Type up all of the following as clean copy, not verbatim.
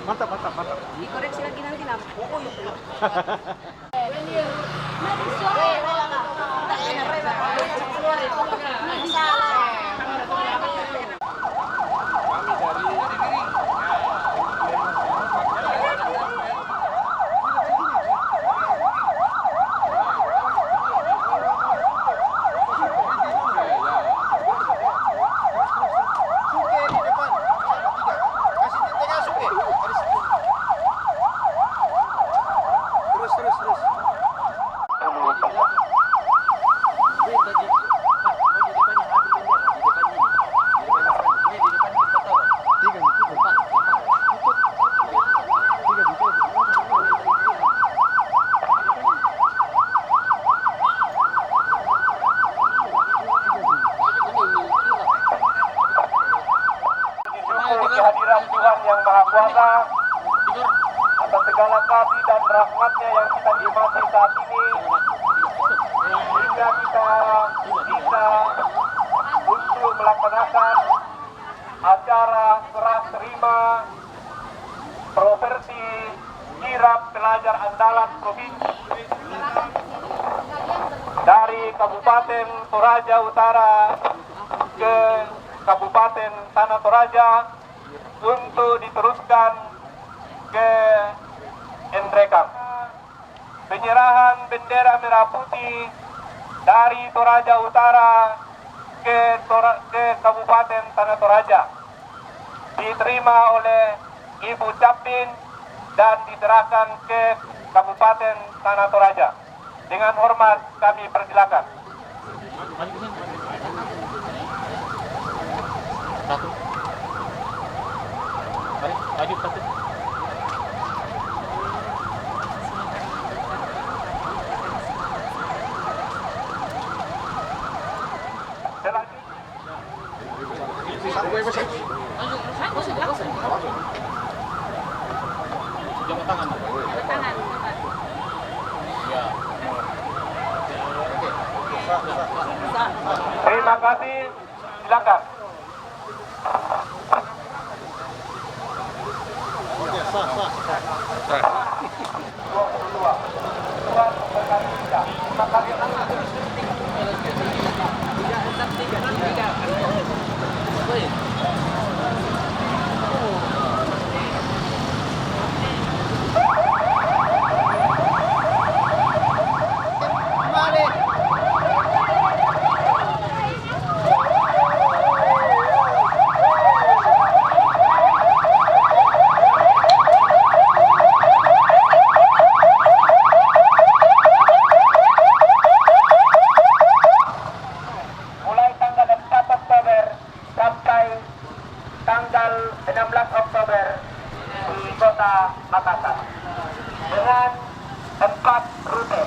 Mantap, mantap, mantap. Dikoreksi lagi nanti lah. Oh, iya. Kehadiran Tuhan yang Maha Kuasa atas segala kasih dan rahmatnya yang kita nikmati saat ini, sehingga kita bisa untuk melaksanakan acara serah terima properti kirap pelajar andalan provinsi dari Kabupaten Toraja Utara ke Kabupaten Tanah Toraja untuk diteruskan ke Endrekang. Penyerahan bendera merah putih dari Toraja Utara ke Kabupaten Tanah Toraja diterima oleh Ibu Capin dan diserahkan ke Kabupaten Tanah Toraja. Dengan hormat kami persilakan. Satu. Mari, maju satu. Jabat tangan. Ya. Terima kasih. Silakan. Tanggal 16 Oktober di Kota Makassar dengan 4 rute.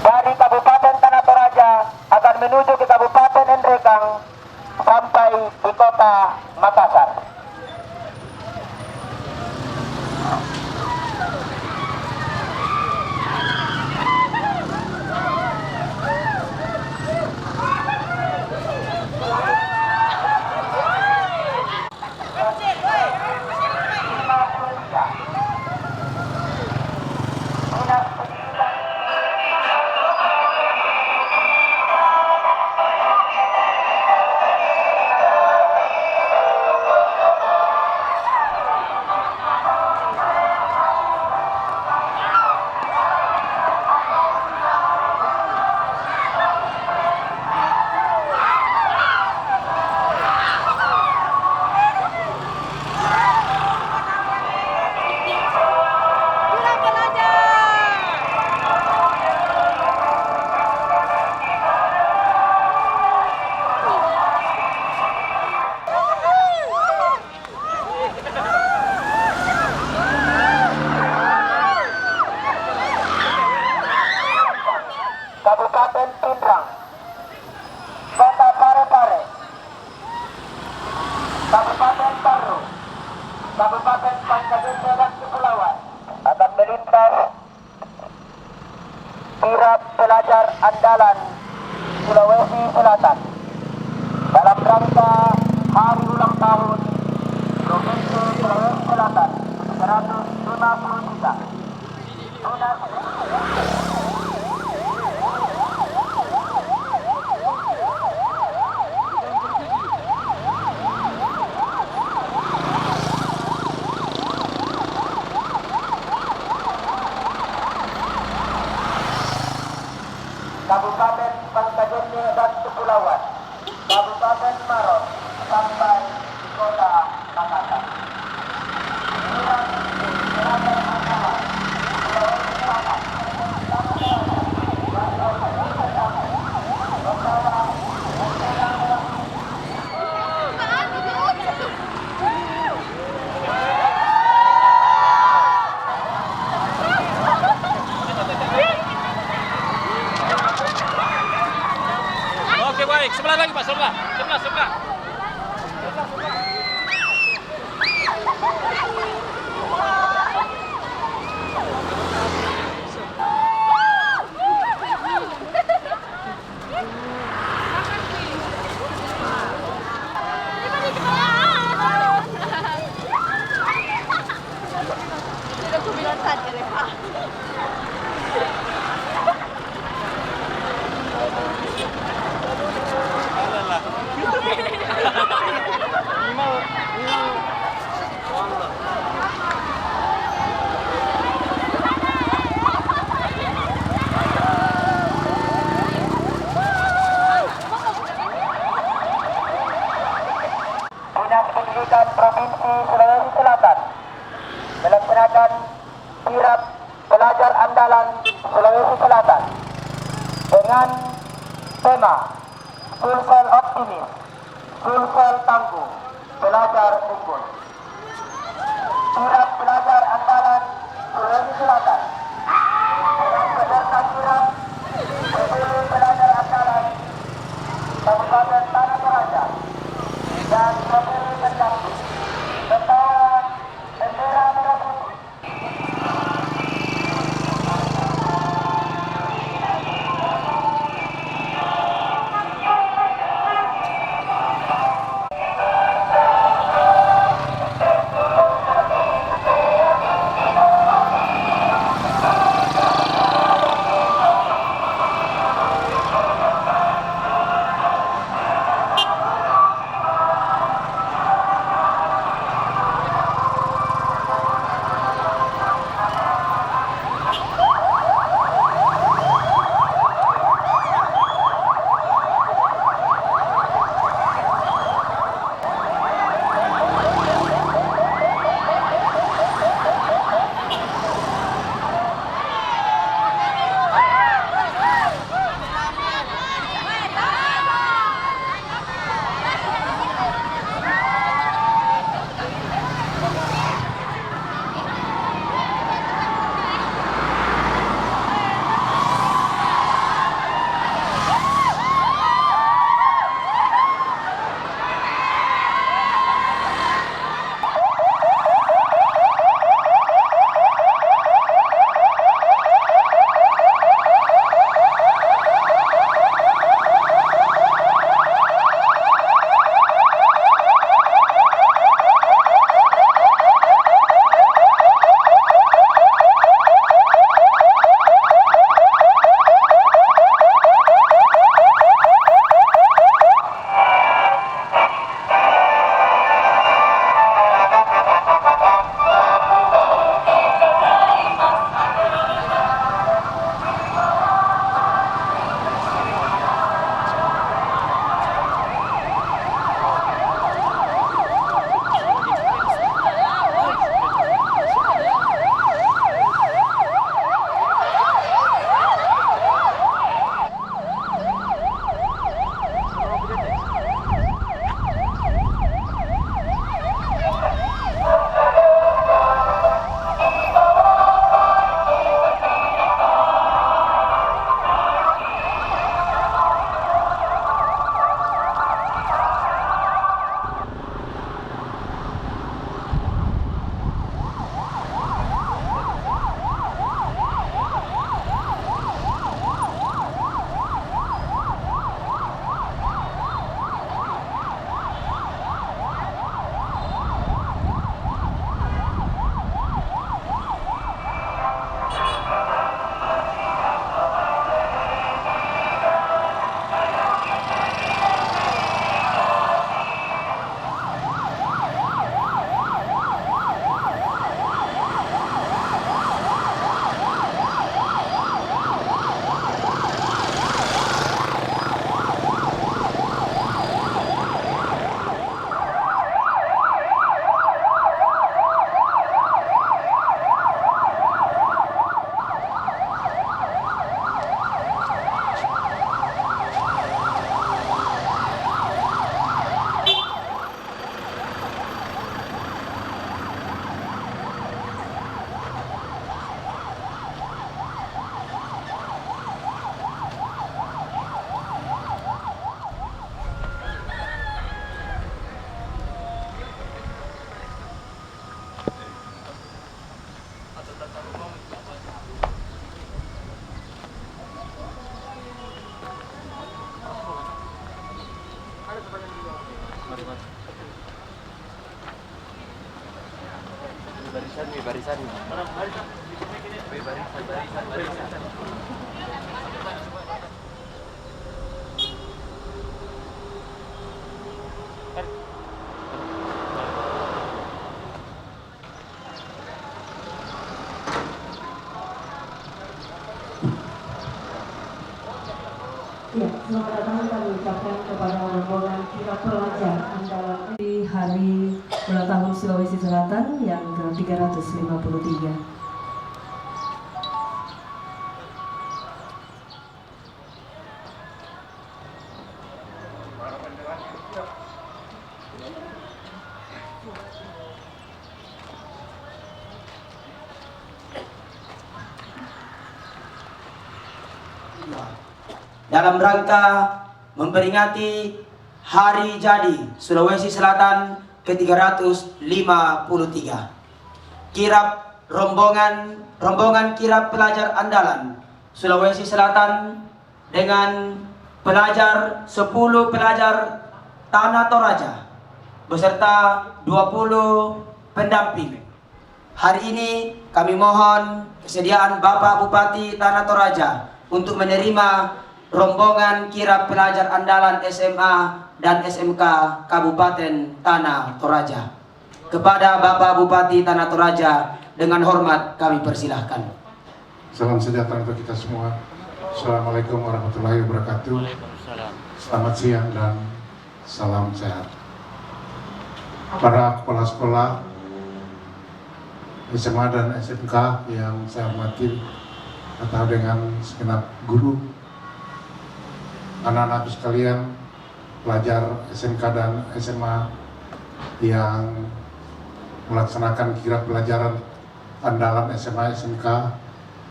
Dari Kabupaten Tanah Toraja akan menuju ke Kabupaten Endrekang sampai di Kota Makassar. Kabupaten Pindrang, Kota Parepare, Kabupaten Parru, Kabupaten Pangkajasa dan Kepulauan akan melintas kirap pelajar andalan Sulawesi Selatan dalam rangka Hari Ulang Tahun Provinsi Sulawesi Selatan 350 juta. Donasi Kabupaten Bangka-Belitung dan Kepulauan, Kabupaten Maros sampai di Kota Makassar. Oke baik, sebelah lagi Pak, sebelah. Sudah aku bilang tadi deh, Pak. Dinas Pendidikan Provinsi Sulawesi Selatan melaksanakan kirap pelajar andalan Sulawesi Selatan dengan tema Sulsel Optimis, Sulsel Tangguh, Pelajar Unggul. Kirap pelajar andalan Sulawesi Selatan dengan peserta kirap terpilih pelajar andalan Kabupaten Tanah Toraja dan terpilih pendamping serta bendera merah putih. Barisan. Ya, selamat datang kami ucapkan kepada rombongan kirap pelajar andalan di hari ulang tahun Sulawesi Selatan yang ke-353. Dalam rangka memperingati Hari Jadi Sulawesi Selatan ke-353, kirap rombongan kirap pelajar andalan Sulawesi Selatan dengan pelajar 10 pelajar Tanah Toraja beserta 20 pendamping. Hari ini kami mohon kesediaan Bapak Bupati Tanah Toraja untuk menerima rombongan kirap pelajar andalan SMA dan SMK Kabupaten Tanah Toraja. Kepada Bapak Bupati Tanah Toraja dengan hormat kami persilahkan. Salam sejahtera untuk kita semua. Assalamualaikum warahmatullahi wabarakatuh. Selamat siang dan salam sehat. Para kepala sekolah SMA dan SMK yang saya hormati, atau dengan segenap guru, anak-anak sekalian, pelajar SMK dan SMA yang melaksanakan kirap pelajaran andalan SMA SMK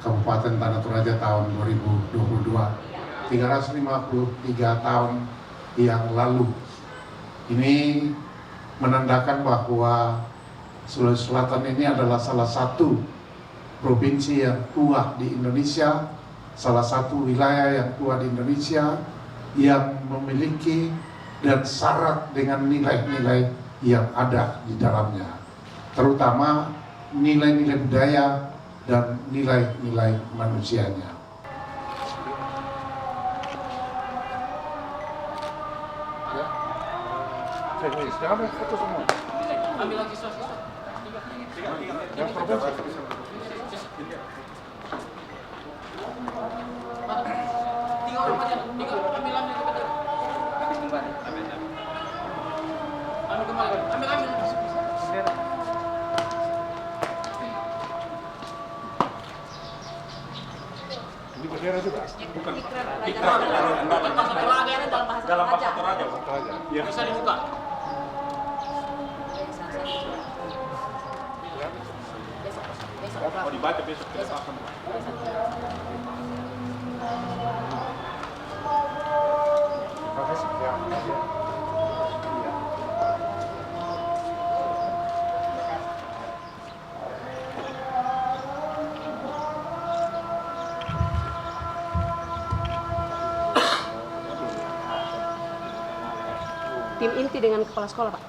Kabupaten Tanah Toraja tahun 2022, 353 tahun yang lalu. Ini menandakan bahwa Sulawesi Selatan ini adalah salah satu provinsi yang tua di Indonesia, salah satu wilayah yang tua di Indonesia yang memiliki dan syarat dengan nilai-nilai yang ada di dalamnya, terutama nilai-nilai budaya dan nilai-nilai manusianya. Ambil lagi sos. Tiga orang aja, ambil kembali. Ini bendera juga? Bukan. Dalam bahasa Toraja. Ya. Bisa dibuka. Oh, dibaca besok kita paham. Tim inti dengan kepala sekolah, Pak.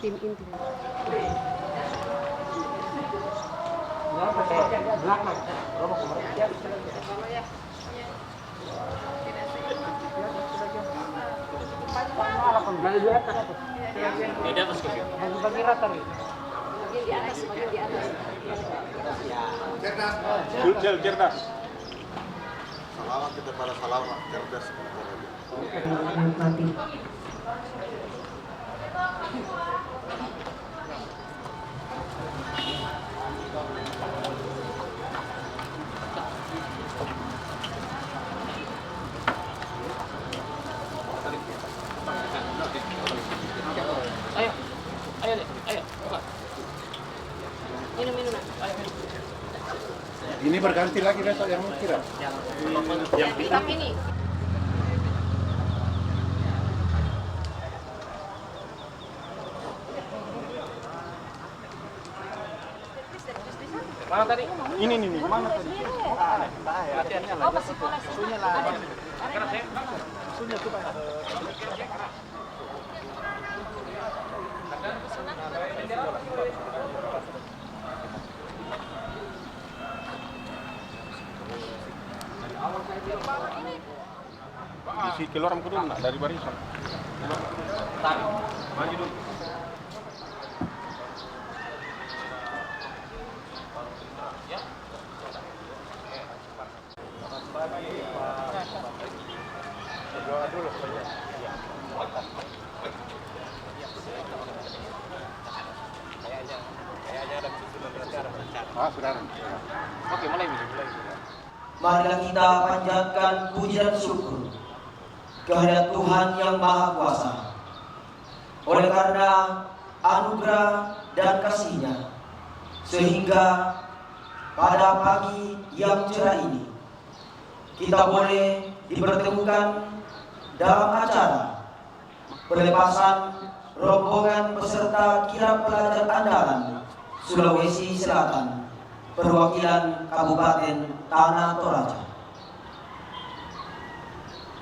Tim inti. Di atas ke. Cerdas. Salawat kita para salawat, cerdas. Mati. Ayo, buka. Minum. Ini berganti lagi besok yang kira. Tetap ini. Mana tadi? Ini mana tadi? Oh, masih boleh. Sunya tuh Pak. Isi keluar kudu nak dari barisan. Maju dulu. Oke, mulai. Marilah kita panjatkan puji dan syukur kehadirat Tuhan yang Maha Kuasa. Oleh karena anugerah dan kasih-Nya, sehingga pada pagi yang cerah ini kita boleh dipertemukan dalam acara pelepasan rombongan peserta kirap pelajar andalan Sulawesi Selatan perwakilan Kabupaten Tanah Toraja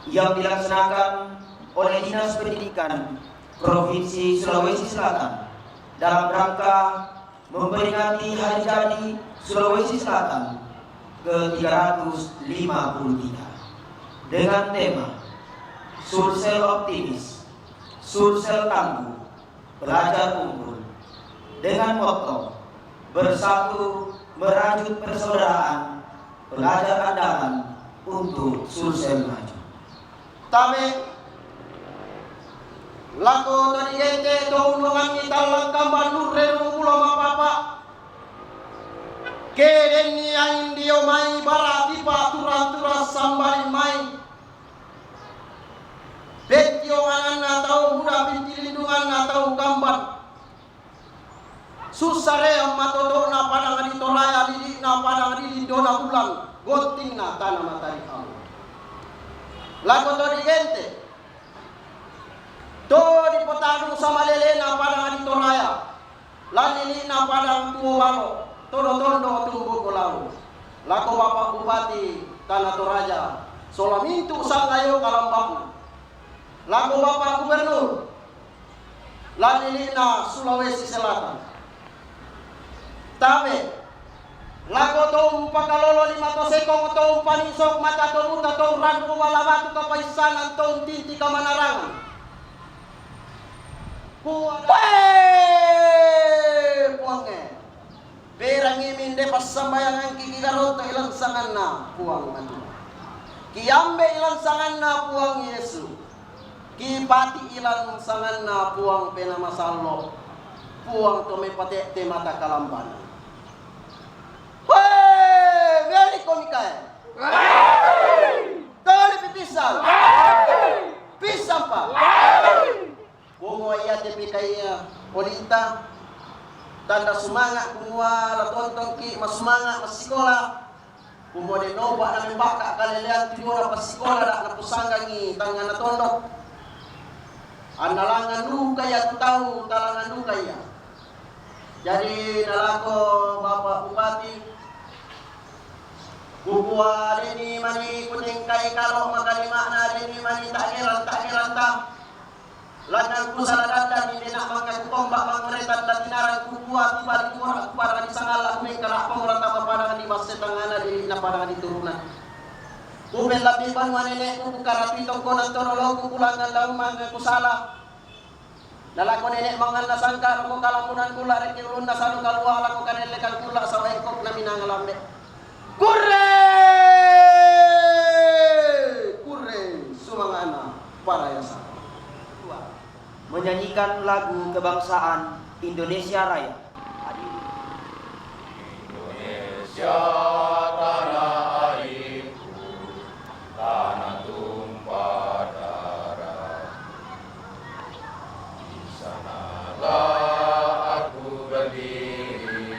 yang dilaksanakan oleh Dinas Pendidikan Provinsi Sulawesi Selatan dalam rangka memperingati Hari Jadi Sulawesi Selatan ke-353 dengan tema Sulsel Optimis, Sulsel Tangguh, Pelajar Unggul, dengan motto bersatu merajut persaudaraan pelajar andalan untuk Sulsel maju. Tame lako tadi ente to unungan italang kamban nurre rulo mapapa keden ni angin dio mai barati paturan sambal mai betio angan atau muda binti lindungan atau kamban susare matodo na padang di toraya di na padang di lindona bulan gonting na tanah matahari Allah lako tadi ente to di potadung sama lele na padang di toraya lanili na padang tuwalo tondo tumbuh kolau lako bapak bupati Tanah Toraja solamintu sangayo kalambaku lako bapak gubernur lanili na Sulawesi Selatan tabe lako tom pakalolo lima to sekong tom panisok mata to muta to ranku walabatu kapaisanan tom tinti kamanarangan puange berang imin de pasambayangan kiki garota ilang sangan na puang manu kiambe ilang sangan na puang Yesu ki pati ilang sangan na puang pena masallo puang tome pate te mata kalamban very komikae tole pipisal pisang pa bungo iya te pikaiya polita tanda semangat kumua la tonton ki mas semangat mas sekolah kumua de noba na membaka kalelean tidora pas sekolah dak na pusanggangi tangan na tondok analangan duka ya tahu talangan duka ya jadi nalako bapak bupati kumua deni mani kuning kai kalau makalima na deni mani tak geran ta lanang kusaladanda ni nak mangat tombak mangretan dan tinarang kubuat tiba di kuara kuara di sangala kuing kana pamurata papangan di masa tangana di na padangan di turunan kuben labi banwa nenek ku karapitong konan tonolog ku kulangan lang mangga kusala dalako nenek mangan na sangka mo kalamunan kula rek irun na sanu kalwa la ko kanele kal kula sa wengkok na minangalambe kurre sumangana para yasa menyanyikan lagu kebangsaan Indonesia Raya. Indonesia tanah airku, tanah tumpah darah. Di sanalah aku berdiri,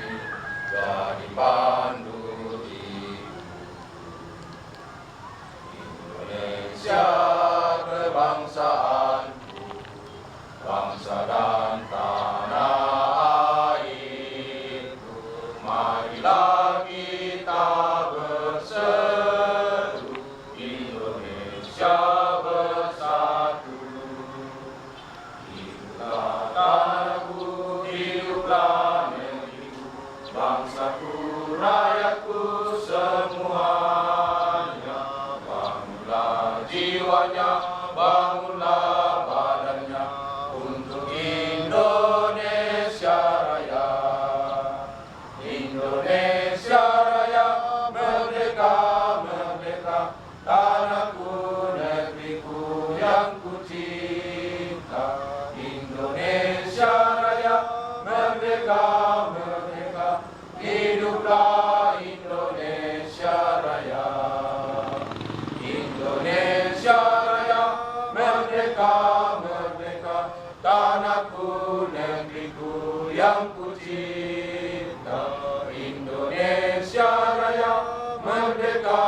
jadi pandu hidup. Indonesia kebangsaan, bangsa dan tanah airku, marilah kita yang ku cinta, Indonesia Raya, merdeka, merdeka, hiduplah Indonesia Raya. Indonesia Raya, merdeka, merdeka, tanahku, negeriku yang ku cinta, Indonesia Raya, merdeka,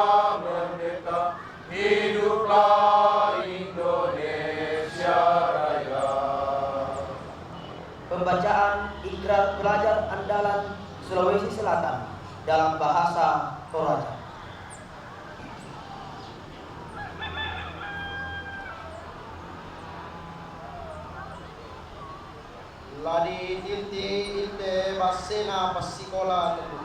merdeka, hiduplah Indonesia Raya. Pembacaan ikrar pelajar andalan Sulawesi Selatan dalam bahasa Toraja. Ladi tilti ilte basena pasikola tebu.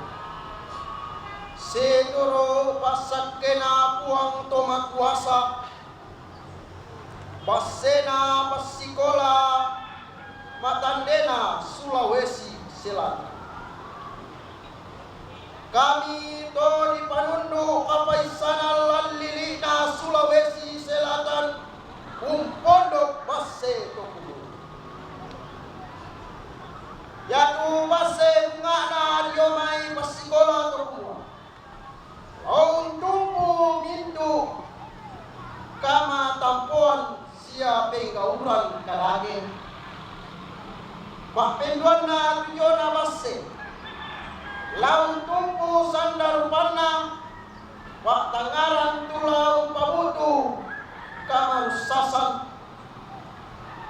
Seturo pasakena puang toma kuasa. Basena pasikola Matandena Sulawesi Selatan. Kami to di Panundu Kapaisanan Lallilina Sulawesi Selatan Pondok Base Tokulu. Yatu Base ngana diomai pasikola terkumua. Laun tumpu mintu kama tampuan siapa gauran kadage. Mahpenduan na tujuan Base. Laun tumpu sandar panna, wak tangaran tulau pabutu, kamar sasan,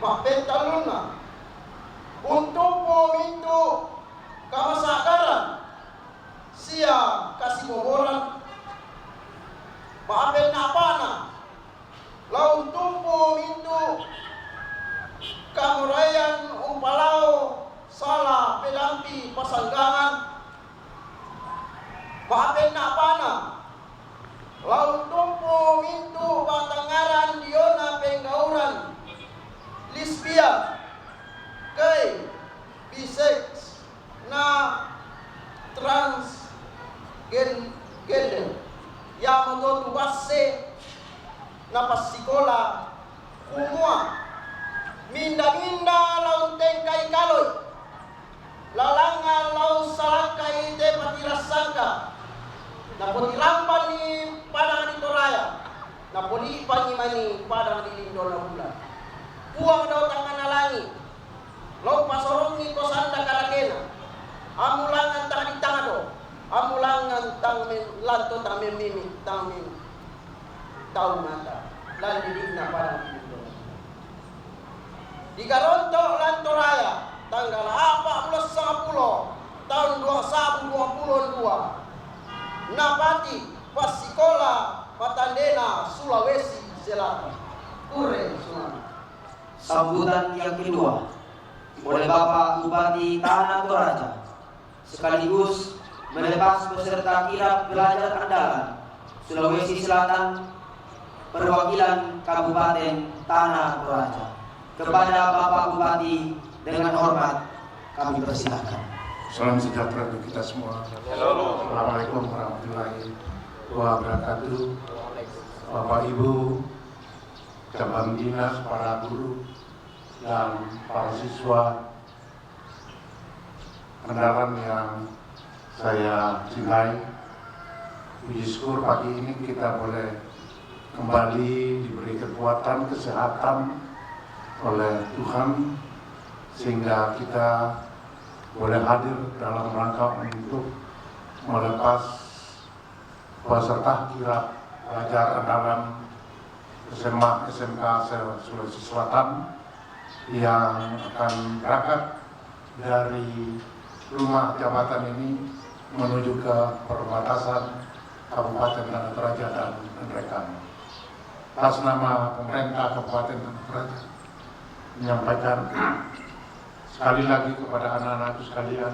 mahpentaluna, untumpu mintu, kamasakaran, sia kasih boboran, mahapen napana, laun tumpu mintu, kamurayan umpalau, salah pedampi pasanggangan, Papen na pana, laun tumpu mintu batangaran diona penggauran, lesbian, gay, bisex, na transgender, yang mengotu base na pasikola kumua, minda-minda laun tengkai kaloi, lalangan laun salangkai te patirasangka. Napoli lampan ni padang di Toraya, napoli pangi mani padang di Lindona bulan. Puang daw tangan alangi, lau pasorong ni kosanda kalakena. Amulangan tang di tangado, amulangan tang lanto tang mimi tang mimi tau mata, lan didikna padang di Lindona. Di Garonto lan Toraya, tanggal 14 tahun 2022. Napati pasikola Matandena Sulawesi Selatan. Ure Sunami. Sambutan yang kedua oleh Bapak Bupati Tanah Toraja sekaligus melepas peserta kirap pelajar andalan Sulawesi Selatan perwakilan Kabupaten Tanah Toraja. Kepada Bapak Bupati dengan hormat kami persilakan. Salam sejahtera bagi kita semua. Assalamualaikum warahmatullahi wabarakatuh. Bapak Ibu, cabang dinas, para guru, dan para siswa andalan yang saya cintai. Puji syukur pagi ini kita boleh kembali diberi kekuatan, kesehatan oleh Tuhan sehingga kita boleh hadir dalam rangka untuk melepas peserta kirap pelajar andalan SMA SMK Sulawesi Selatan yang akan berangkat dari rumah jabatan ini menuju ke perbatasan Kabupaten Tanah Toraja dan Nrekan. Atas nama pemerintah Kabupaten Tanah Toraja menyampaikan sekali lagi kepada anak-anakku sekalian,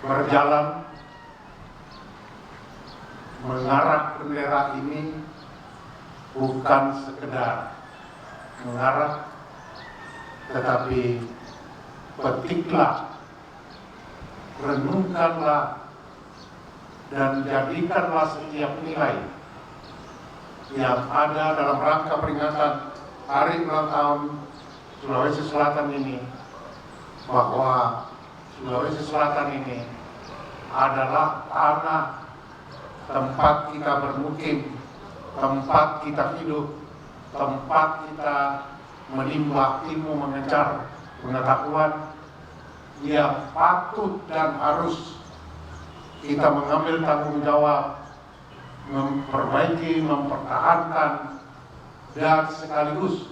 berjalan mengarah bendera ini bukan sekedar mengarah, tetapi petiklah, renungkanlah, dan jadikanlah setiap nilai yang ada dalam rangka peringatan Hari Ulang Tahun Sulawesi Selatan ini, bahwa Sulawesi Selatan ini adalah tanah tempat kita bermukim, tempat kita hidup, tempat kita menimba ilmu, mengejar pengetahuan yang patut dan harus kita mengambil tanggung jawab, memperbaiki, mempertahankan, dan sekaligus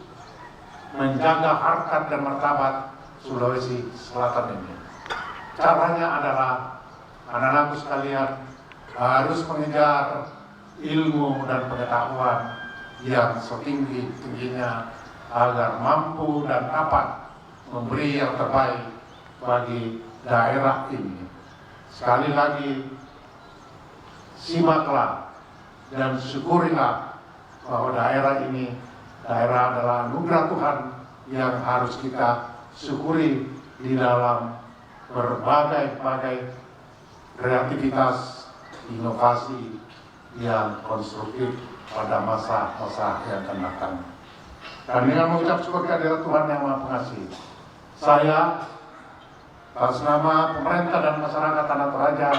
menjaga harkat dan martabat Sulawesi Selatan ini. Caranya adalah anak-anakku sekalian harus mengejar ilmu dan pengetahuan yang setinggi-tingginya agar mampu dan dapat memberi yang terbaik bagi daerah ini. Sekali lagi, simaklah dan syukurilah bahwa daerah ini adalah anugerah Tuhan yang harus kita syukuri di dalam berbagai-bagai kreativitas, inovasi yang konstruktif pada masa-masa yang akan datang. Dan dengan mengucap syukur kehadirat Tuhan yang Maha Pengasih, saya atas nama pemerintah dan masyarakat Tanah Toraja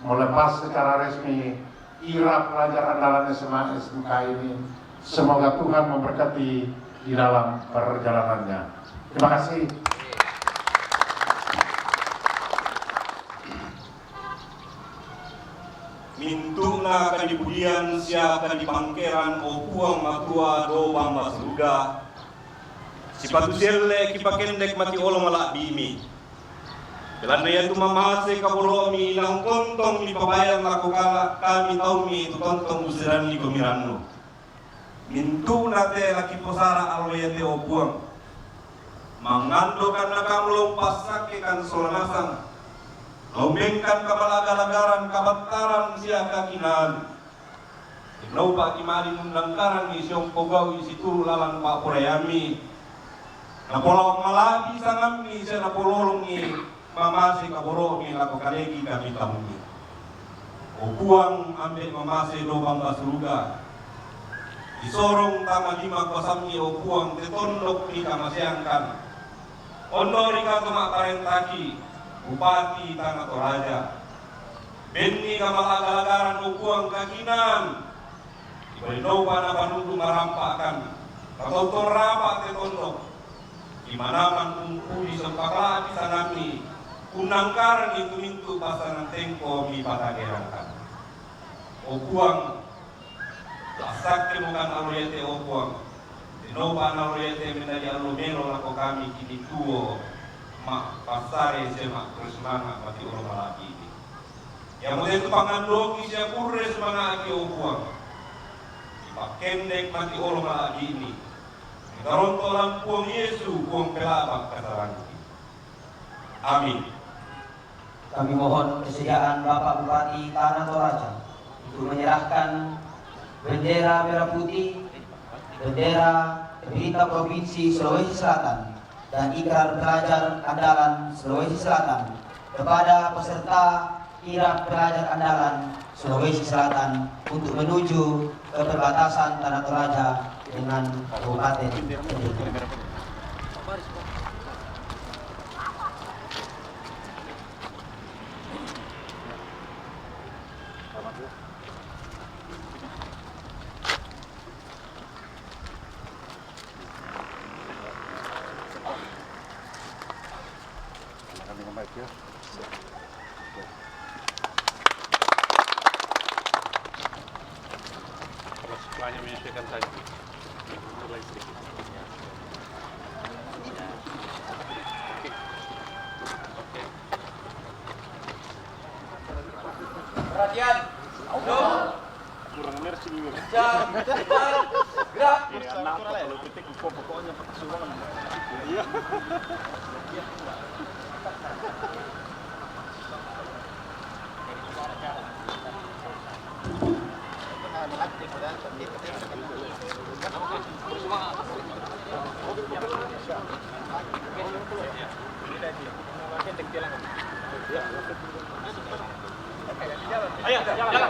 melepas secara resmi kirap pelajar andalan SMA SMK ini. Semoga Tuhan memberkati di dalam perjalanannya. Terima kasih. Mintuna kadibudian siapa di pangkeran o puang matua do bamba surga. Sipatu selle kipakendek mati olo malak bimi. Belanda itu mamase kaboromi ilang kontong ni pabayang lako kami taumi itu kontong usiran ni pemirano. Mintuna te laki posara alwayate o puang. Mangando karena kamu lompas sake kan solanasang. Lombengkan kabalagalagan kabantaran siya kakinan. Iblau pa kimari nundangkaran ni siyong pogaw isituro lalang pa purayami. Napolawang malabi sangami siya napololong ni mamasi kaburo ni lako kalegi kami tamuni. O buang ambil mamasi lobang basuruga. Disorong tama lima kosam ni o buang tetondok ni kamasyangkan. Ondori ka tumakarentaki. Bupati Tanah Toraja, Benni kamalagagaran ukuang kakinan, ibalinoba na panudu marampakan, katontor rapat tetondok, di mana manungkuli sempakla bisa nami, kunangkaran itu mintu pasangan tengko mi patagerangkan. Okuang, asak temukan aluyete okuang, dinoba aluyete menjadi alumero lako kami kini tuo. Mak pasare semak bersemangat mati orang lagi ini. Yang mulai itu pangandoki siya pure semangat aki obuang. Dipakendek mati orang lagi ini. Karontolan puang Yesu puang pelabak kata amin. Kami mohon kesediaan Bapak Bupati Tanah Toraja untuk menyerahkan bendera merah putih, bendera pemerintah Provinsi Sulawesi Selatan dan ikrar pelajar andalan Sulawesi Selatan kepada peserta kirap pelajar andalan Sulawesi Selatan untuk menuju ke perbatasan Tanah Toraja dengan Kabupaten Kediri. Semuanya menyesuaikan saja. Perhatian. Kurang mercy dulu. Jam, gerak. Kalau ketik pokoknya pakai suara. Iya. Ayo, jalan.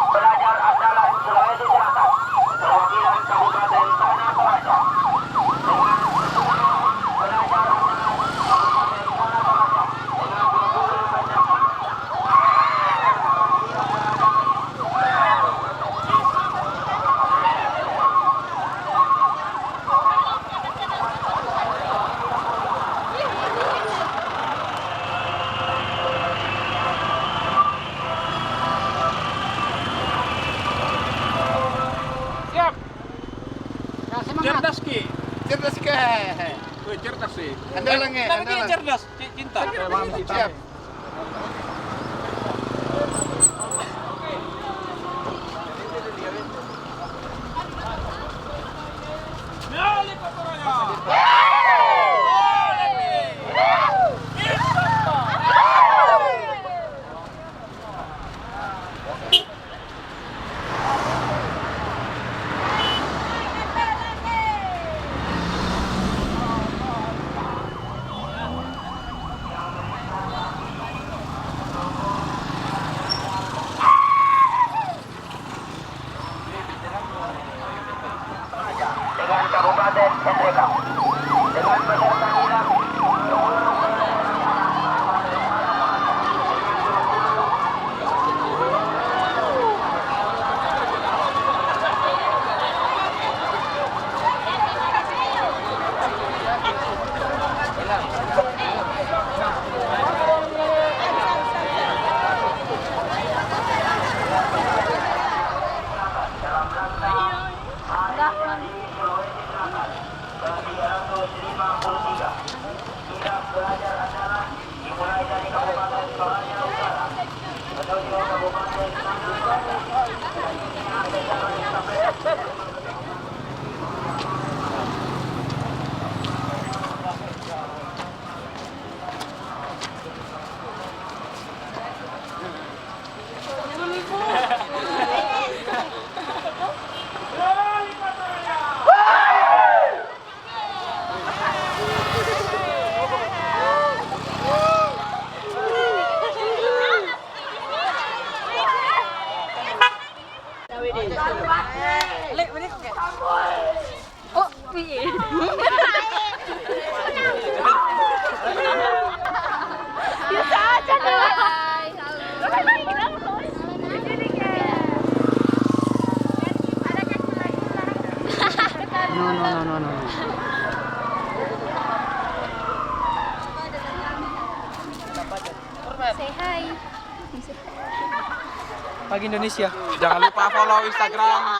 Pelajar andalan Sulawesi Selatan, perwakilan Kabupaten Tanah Toraja. Pelajar andalan Kabupaten Tanah Toraja dengan berguru pendamping. Cerdas ki. Cerdas ki. Wih, cerdas sih. Andalan nge. Andalan cerdas. Cinta. Siap. Dengan Kabupaten Hendrekam, dengan peserta kirap sudah belajar andalan dimulai dari Kabupaten Toraja Utara menuju Kabupaten Tanah Toraja. Oh, piye? Bisa aja dong. No. Say hi. Pagi Indonesia. Jangan lupa follow Instagram.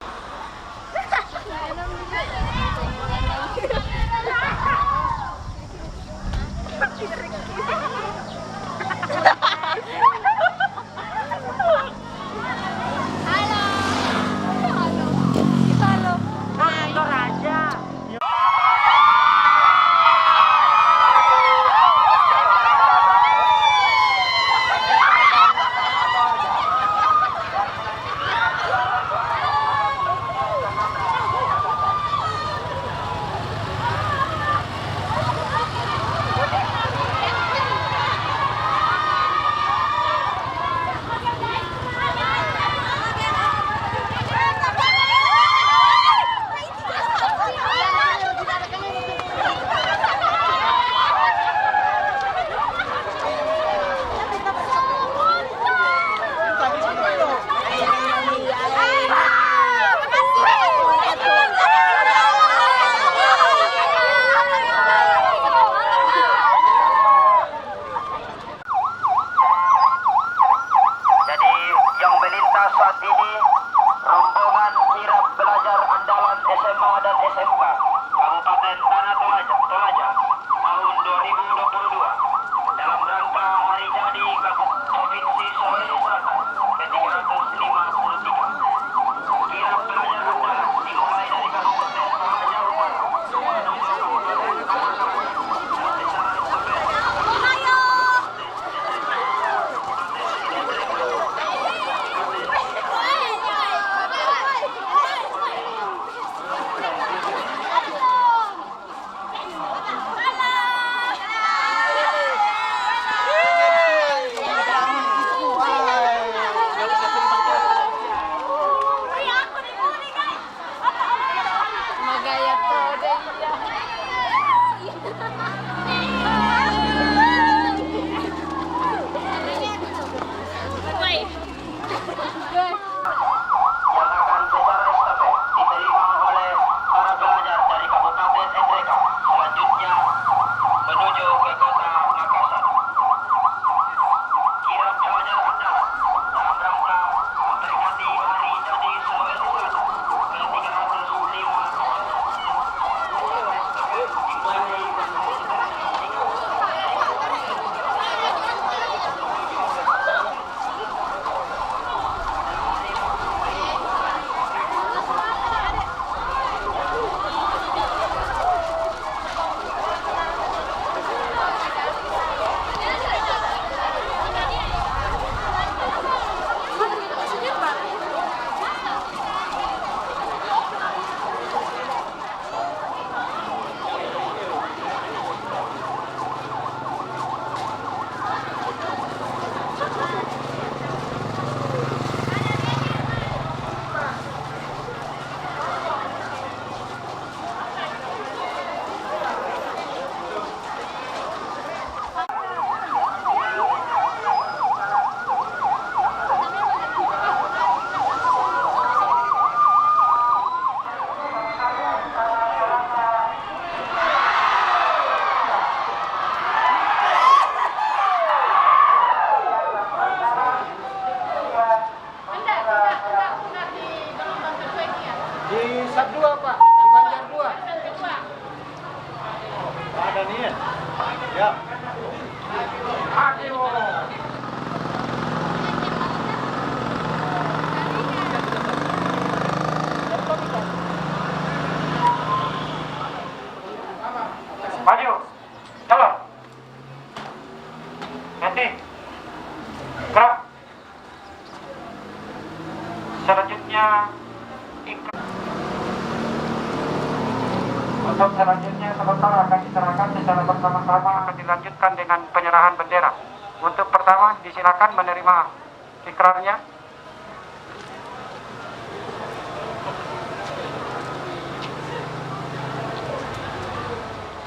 Oke. Gerak. Selanjutnya untuk selanjutnya sementara akan diserahkan secara bersama-sama, akan dilanjutkan dengan penyerahan bendera. Untuk pertama disilakan menerima ikrarnya.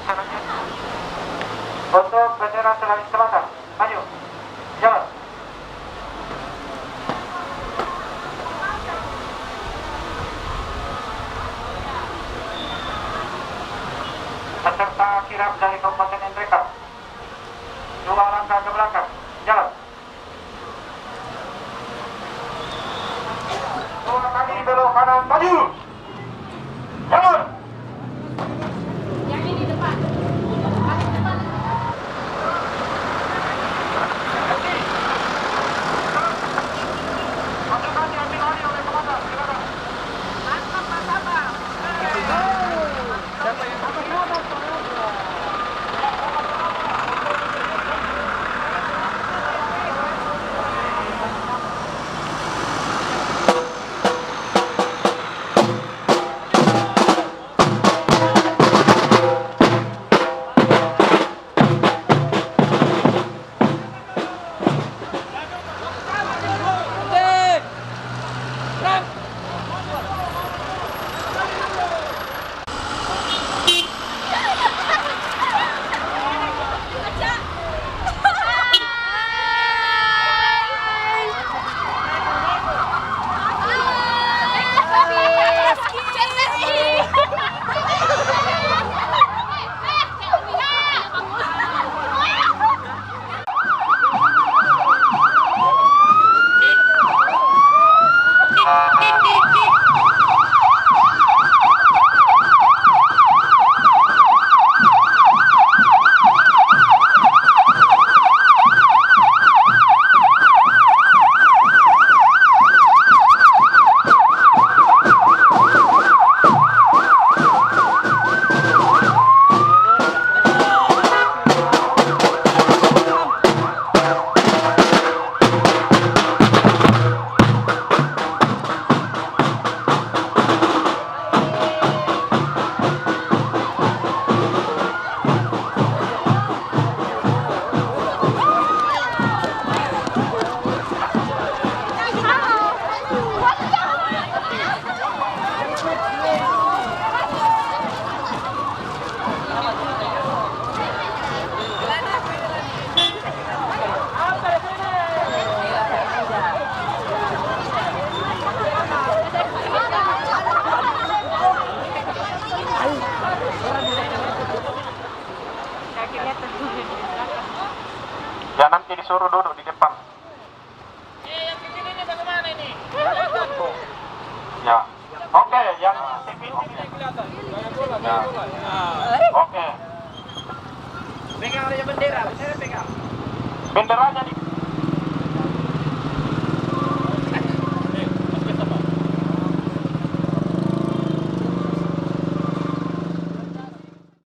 Selanjutnya untuk bendera Sulawesi Selatan, maju, jalan. Peserta kirap dari Kabupaten NTK, 2 langkah ke belakang, jalan. 2 kali belok kanan, maju, jalan. Yang ini depan. Ya nanti disuruh duduk di depan. Yang kecil ini bagaimana ini? Ya. Oke, yang TV ini. Ya. Oke. Pegang aja bendera, saya pegang. Benderanya di